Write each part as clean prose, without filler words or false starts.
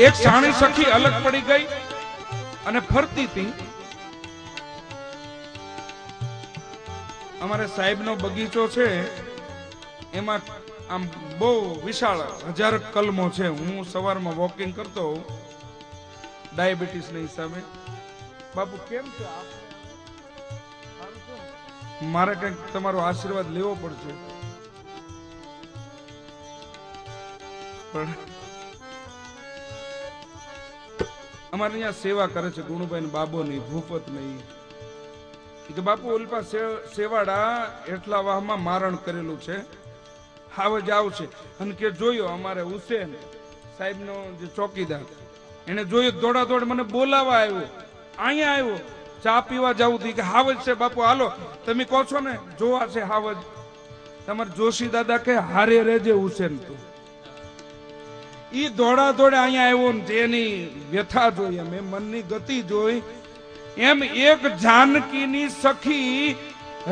એક સાણી સખી અલગ પડી ગઈ અને ફરતી હતી. અમારે સાહેબનો બગીચો છે, એમાં આમ બહુ વિશાળ 1000 કલમો છે. હું સવારમાં વોકિંગ કરતો હોઉં ડાયાબિટીસ ના હિસાબે. બાપુ કેમ છે આપ? મારે કંઈક તમારો આશીર્વાદ લેવો પડશે. પણ અમારે અહીંયા સેવા કરે છે ગુણુભાઈ ને બાબો ની ભૂપત નહીં કે બાપુ ઓલપા સેવાડા એટલા વાહમાં મારણ કરેલું છે, હાવજ આવશે. અને કે જોયો અમારે હુસેન સાહેબ નો જે ચોકીદાર એને જોયું, દોડા દોડ મને બોલાવા આવ્યો, અહીંયા આવ્યો, ચા પીવા જવું હતી કે હાવજ છે બાપુ હાલો. તમે કહો છો ને જોવા છે હાવજ. તમારે જોશી દાદા કે હારે રેજે હુસેન તું. ઈ દોડા દોડે અહીંયા આવ્યો ને જેની વ્યથા જોઈ, એમ મનની ગતિ જોઈ, એમ એક જાનકીની સખી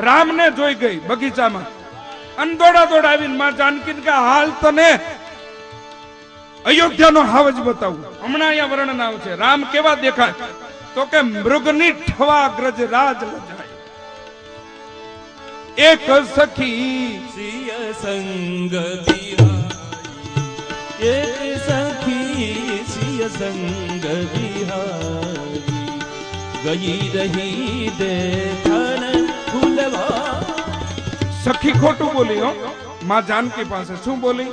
રામને જોઈ ગઈ બગીચામાં અને દોડા દોડા આવીને માં જાનકીને કે હાલ તને અયોધ્યાનો હાવજ બતાવું. હમણાં અહીંયા વર્ણન આવશે. રામ કેવા દેખાય તો કે મૃગની ઠવા ગ્રજ રાજ લજાય. એક સખી સિય સંગ બિહારી, એક સખી સિય સંગ બિહારી, ગઈ રહી દેખન ફૂલવા. સખી ખોટું બોલી હો માં જાનકી પાસે. શું બોલી?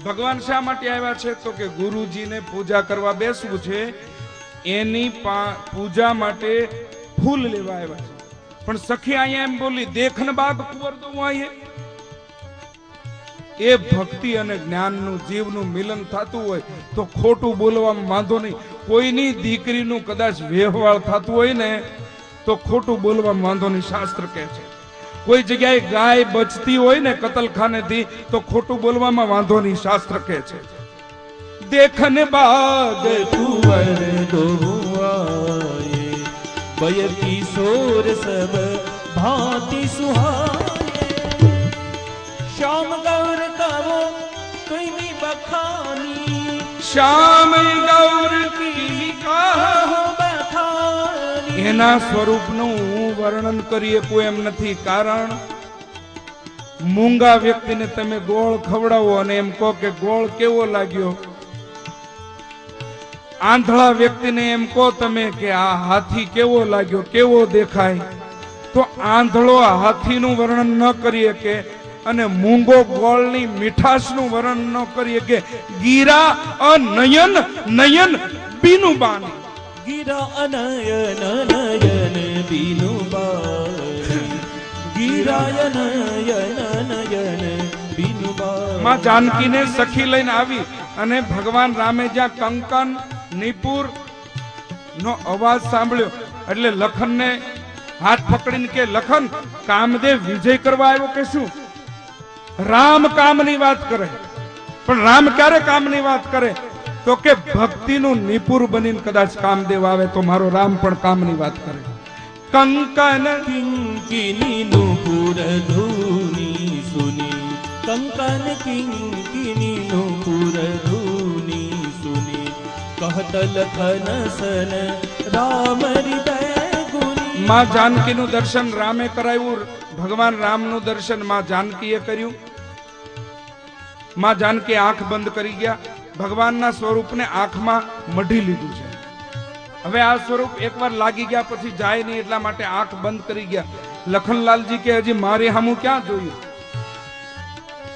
ભગવાન શા માટે આવ્યા છે તો કે ગુરુજીને પૂજા કરવા બેસવું છે, એની પૂજા માટે ફૂલ લેવા આવ્યા છે. પણ સખી અહીંયા એમ બોલી દેખન બાગ કુંવર તો હું. એ ભક્તિ અને જ્ઞાનનું જીવનું મિલન થતું હોય તો ખોટું બોલવામાં વાંધો નહીં. કોઈની દીકરીનું કદાચ વ્યવહાર થતું હોય ને તો ખોટું બોલવામાં વાંધો નહીં, શાસ્ત્ર કહે છે. કોઈ જગ્યાએ ગાય બચતી હોય ને કતલખાનેથી તો ખોટું બોલવામાં વાંધો નહીં, શાસ્ત્ર કહે છે. દેખન બાગ કુંવર દો આયે, બય કિશોર સબ ભાંતિ સુહાયે, શ્યામ ગૌર કવો તુમી બખાની, શ્યામ ગૌર કી કહો બખાની. એના સ્વરૂપનું વર્ણન કરીએ કોઈ એમ નથી. કારણ મૂંગા વ્યક્તિને તમે ગોળ ખવડાવો અને એમ કહો કે ગોળ કેવો લાગ્યો, આંધળા વ્યક્તિને એમ કહો તમે કે આ હાથી કેવો લાગ્યો, કેવો દેખાય, તો આંધળો હાથીનું વર્ણન ન કરીએ કે અને મૂંગો ગોળની મીઠાશનું વર્ણન ન કરીએ કે ગીરા અનયન નયન બીનું બાની. ગીરા અનયન નયન બીનું બાની, ગીરા નયન નયન બીનું બાની. માં જાનકીને સખી લઈને આવી અને ભગવાન રામે જ્યાં કંકન નિપુર નો અવાજ સાંભળ્યો એટલે લખનને હાથ પકડીને કે લખન કામદેવ વિજય કરવા આવ્યો કે શું? રામ કામની વાત કરે. પણ રામ ક્યારે કામની વાત કરે તો કે ભક્તિનું નિપુર બનીને કદાચ કામદેવ આવે તો મારો રામ પણ કામની વાત કરે. કંકન કિંકિની નુપુર ધૂની સુની, કંકન કિંકિની નુપુર ધૂની સુની, કહત લખન સન રામ હૃદય ગુની. માં જાનકીનું દર્શન રામે કરાવ્યું, ભગવાન રામનું દર્શન માં જાનકીએ કર્યું. માં જાનકી આંખ બંધ કરી ગયા, ભગવાનના સ્વરૂપને આંખમાં મઢી લીધું છે. હવે આ સ્વરૂપ એકવાર લાગી ગયા પછી જાય નહીં, એટલા માટે આંખ બંધ કરી ગયા. લખનલાલજી કે હજી મારી સામું ક્યાં જોયું?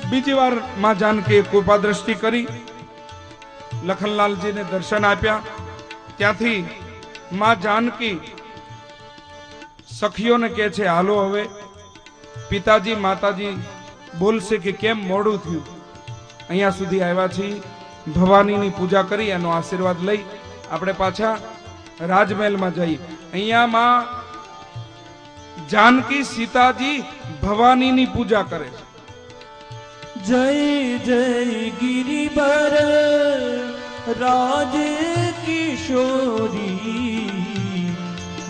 બીજી વાર માં જાનકીએ કૃપા દ્રષ્ટિ કરી, લખનલાલજીને દર્શન આપ્યા. ત્યાંથી માં જાનકી સખીઓને કહે છે હાલો હવે પિતાજી માતાજી બોલશે કે કેમ મોડું થયું, અહીંયા સુધી આવ્યા છીએ, ભવાનીની પૂજા કરી એનો આશીર્વાદ લઈ આપણે પાછા રાજમહેલમાં જઈએ. અહીંયા માં જાનકી સીતાજી ભવાનીની પૂજા કરે છે. જય જય ગિરિબર રાજ કિશોરી,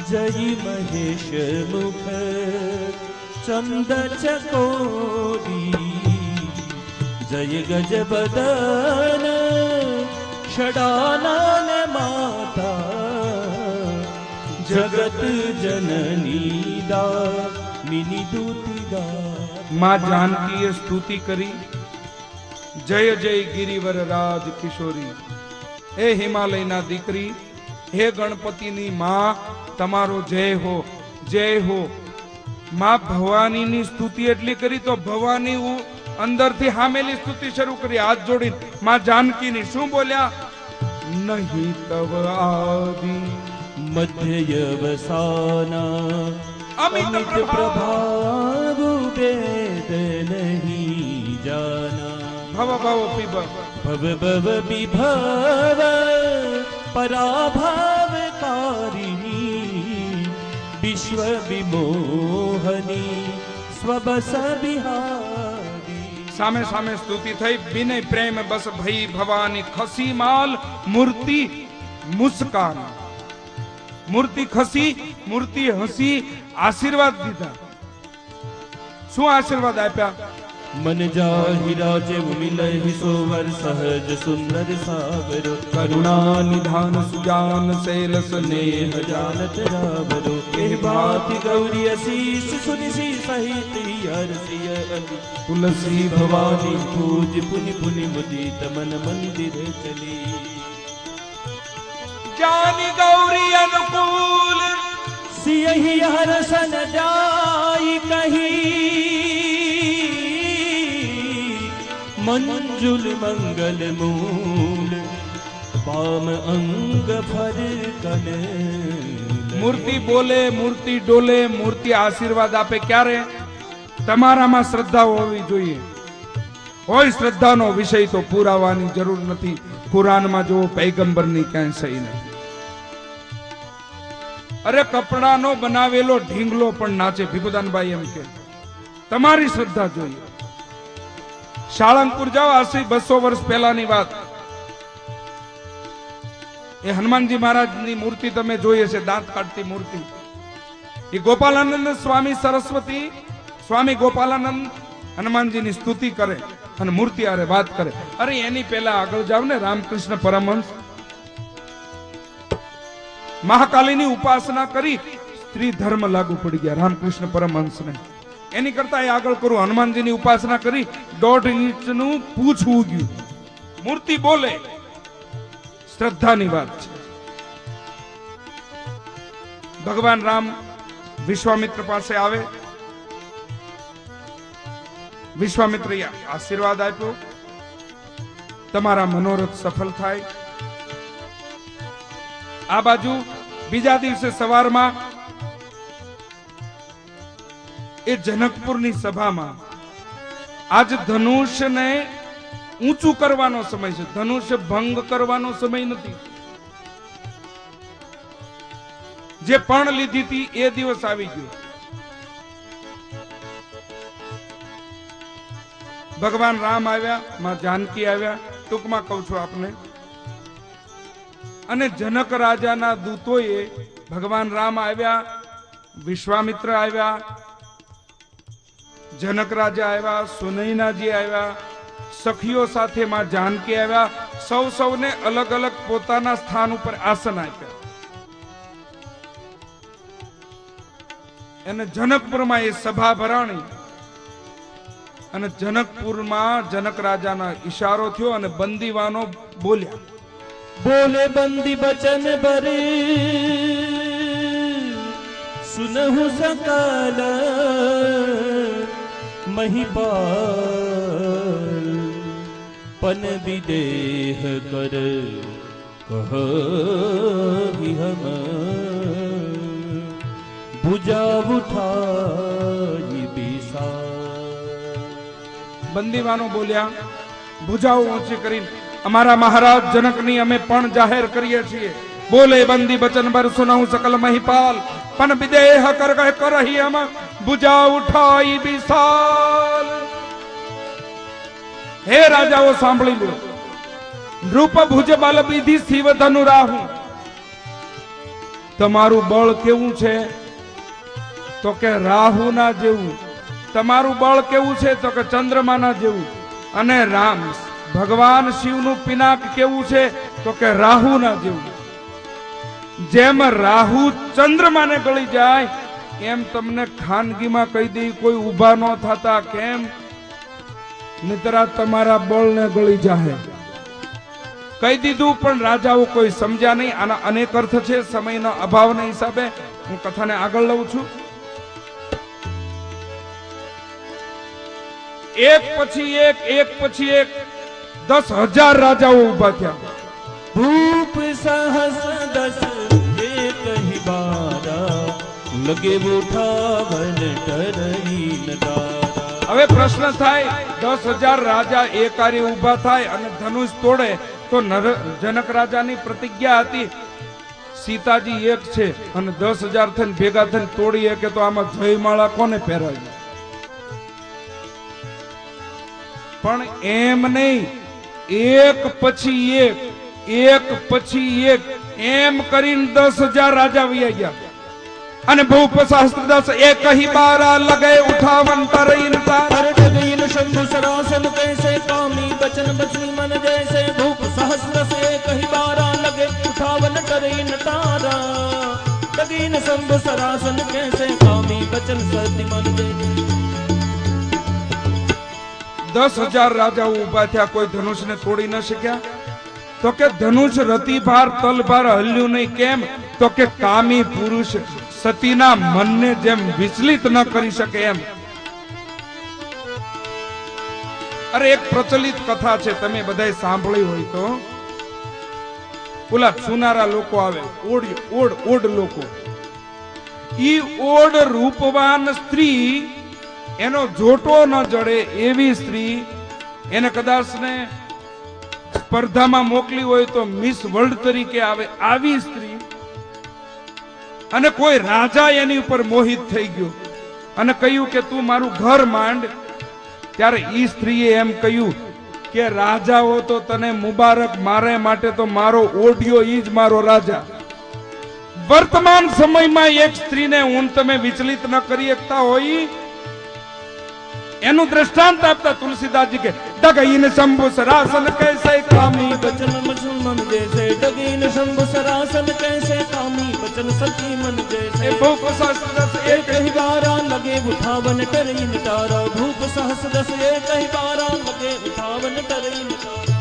જય મહેશ મુખ ચંદ ચકોરી, જય ગજ બદન षडानन माता जगत जननी दामिनी दूती માં જાનકીએ સ્તુતિ કરી, જય જય ગિરિવર રાજ કિશોરી, હે હિમાલયના દીકરી, હે ગણપતિની માં, તમારો જય હો, જય હો. માં ભવાનીની સ્તુતિ એટલી કરી તો ભવાની અંદરથી હામેલી સ્તુતિ શરૂ કરી, હાથ જોડીને માં જાનકીની. શું બોલ્યા? નહીં તવ આદિ મધ્યવસાના અમિત અમિત પ્રભાવ વેદ નહીં જાના ભવ ભવ પીબ ભવ ભવ વિભવ પરાભવ કારિણી વિશ્વ વિમોહની સ્વબસ બિહારી. સામે સામે સ્તુતિ થઈ. વિનય પ્રેમ બસ ભઈ ભવાની ખસી માલ મૂર્તિ મુસ્કાન. મૂર્તિ ખસી, મૂર્તિ હસી, આશીર્વાદ દીધા. શું આશીર્વાદ આપ્યા? મન જાહિરા જેવ મિલહિ સોવર સહજ સુંદર સાગરો કરુણા નિધાન સુજાન શૈલસ નેહ જાનત રાવરો એ ભાતિ ગૌરી અશીષ સુનિશી સહિત હરસિય અલી તુલસી ભવાની પૂજ પુનિ પુનિ મુદિત મન મંદિર ચલી. જાની ગૌરી અનુકૂલ સિયહિ હરસન જાઈ કહી મંજુલ મંગલ મૂલ પામ અંગ ફર કન. મૂર્તિ બોલે, મૂર્તિ ડોલે, મૂર્તિ આશીર્વાદ આપે. ક્યારે? તમારામાં શ્રદ્ધા હોવી જોઈએ. હોય શ્રદ્ધાનો વિષય તો પુરાવાની જરૂર નથી. કુરાનમાં જો પૈગંબરની ક્યાંય સહી નથી. અરે કપડાનો બનાવેલો ઢીંગલો પણ નાચે. ભીખુદાનભાઈ એમ કે તમારી શ્રદ્ધા જોઈએ. સાળંગપુર જાઓ, આજથી 200 વર્ષ પહેલાની વાત. એ હનુમાનજી મહારાજની મૂર્તિ તમે જોઈએ છે, દાંત કાઢતી મૂર્તિ. એ ગોપાલાનંદ સ્વામી સરસ્વતી સ્વામી ગોપાલાનંદ હનુમાનજીની સ્તુતિ કરે અને મૂર્તિ આરે વાત કરે. અરે એની પહેલા આગળ જાવ ને, રામકૃષ્ણ પરમહંસ મહાકાલીની ઉપાસના કરી, સ્ત્રી ધર્મ લાગુ પડી ગયા રામકૃષ્ણ પરમહંસને. એની કરતા એ આગળ કરું, હનુમાનજીની ઉપાસના કરી, 1.5 ઇંચનું પૂછ ઉગ્યું. મૂર્તિ બોલે, શ્રદ્ધાની વાત છે. ભગવાન રામ વિશ્વામિત્ર પાસે આવે. વિશ્વામિત્રએ આશીર્વાદ આપ્યો, તમારા મનોરથ સફળ થાય. આ બાજુ બીજા દિવસે સવારમાં એ જનકપુરની સભામાં આજ ધનુષને ઊંચું કરવાનો સમય છે. ધનુષ્ય ભંગ કરવાનો સમય નથી. જે પણ લીધી હતી એ દિવસ આવી ગયો. ભગવાન રામ આવ્યા, માં જાનકી આવ્યા. ટૂંકમાં કહું છું આપને. અને જનક રાજાના દૂતોએ ભગવાન રામ આવ્યા, વિશ્વામિત્ર આવ્યા, જનક રાજા આવ્યા, સુનૈનાજી આવ્યા, સખીઓ સાથે માં જાનકી આવ્યા. સૌને અલગ અલગ પોતાના સ્થાન ઉપર આસન આપ્યા. અને જનકપુરમાં એ સભા ભરાણી. અને જનકપુરમાં જનક રાજાના ઈશારો થયો અને બંદીવાનો બોલ્યા. બોલે બંદી બચન ભરે સુનહુ સકલ મહિપાલ પન વિદેહ કર કહી હમ ભુજા ઉઠાઈ બિસા. બંદીવાનો બોલ્યા, ભુજાઓ ઊંચી કરીને અમારા મહારાજ જનકની અમે પણ જાહેર કરીએ છીએ. બોલે બંદી બચન બર સુનહુ સકલ મહિપાલ પન વિદેહ કર કરહી હમ ભુજા ઉઠાઈ બિસાલ. હે રાજાઓ સાંભળી લો. નૃપ ભુજ બલ વિધિ શિવ ધનુ રાહુ. તમારું બળ કેવું છે? તો કે રાહુના જેવું. તમારું બળ કેવું છે? તો કે ચંદ્રમાના જેવું. અને રામ ભગવાન શિવનું પિનાક કેવું છે તો કે રાહુના જેવું. જેમ રાહુ ચંદ્રમાને ગળી જાય એમ તમને ખાનગીમાં કહી દઈ કોઈ ઊભા ન થતા. કેમ? નિતરા તમારા બળને ગળી જાય. કહી દીધું પણ રાજાઓ કોઈ સમજ્યા નહીં. આના અનેક અર્થ છે. સમયના અભાવના હિસાબે હું કથાને આગળ લઉં છું. એક પછી એક 10,000 રાજાઓ ઉભા થયા. ભૂપ સહસ દસ એક હી બારા લગે ઉઠાવન ટરઈ નટારા. હવે પ્રશ્ન થાય 10,000 રાજા એકારે ઉભા થાય અને ધનુષ તોડે તો જનક રાજાની પ્રતિજ્ઞા હતી સીતાજી એક છે અને 10,000 થઈને ભેગા થઈને તોડી કે તો આમાં જયમાળા કોને પહેરાવી? પણ એમ નહીં, એક પછી એક એમ કરીને 10,000 રાજા વયા ગયા. અને ભૂપ સહસ્ત્રદશ એક હી બારા લગે ઉઠાવન તરઈન તાર. ડગઈન શંભુ સરાસન કૈસે કામી બચન બચની મન જૈસે. ભૂપ સહસ્રદશ એક હી બારા લગે ઉઠાવન તરઈન તારા. ડગઈન શંભુ સરાસન કૈસે કામી બચન સતી મન જૈસે. 10,000 રાજાઓ ઉભા થયા. કોઈ ધનુષને તોડી ન શક્યા. તો કે ધનુષ રતિભાર તલભાર હલ્યું નહીં. કેમ? તો કે કામી પુરુષ સતીના મનને જેમ વિચલિત ન કરી શકે એમ. અરે એક પ્રચલિત કથા છે, તમે બધાએ સાંભળી હોય તો. ઓલા સુનારા લોકો આવે, ઓડ લોકો. ઈ ઓડ રૂપવાન સ્ત્રી એનો જોટો ન જડે એવી સ્ત્રી એને કદાચ ને સ્પર્ધામાં મોકલી હોય તો મિસ વર્લ્ડ તરીકે આવે આવી સ્ત્રી. અને કોઈ રાજા એની ઉપર મોહિત થઈ ગયો અને કહ્યું કે તું મારું ઘર માંડ. ત્યારે ઈ સ્ત્રીએ એમ કહ્યું કે રાજાઓ તો તને મુબારક, મારે માટે તો મારો ઓડિયો ઈ જ મારો રાજા. વર્તમાન સમયમાં એક સ્ત્રીને હું તમે વિચલિત ન કરી શકતા હોય એનું દ્રષ્ટાંત આપતા તુલસીદાસજી કે ડગઈન શંભુ સરાસન કૈસે કામી बचन मचन मन जैसे. डगीन शंभु सरासन कैसे कामी बचन सती मन जैसे. भूप सहस्त्रदश एक ही बारा लगे उठावन टरई नटारा. भूप सहस्रदश एक ही बारा लगे उठावन टरई नटारा.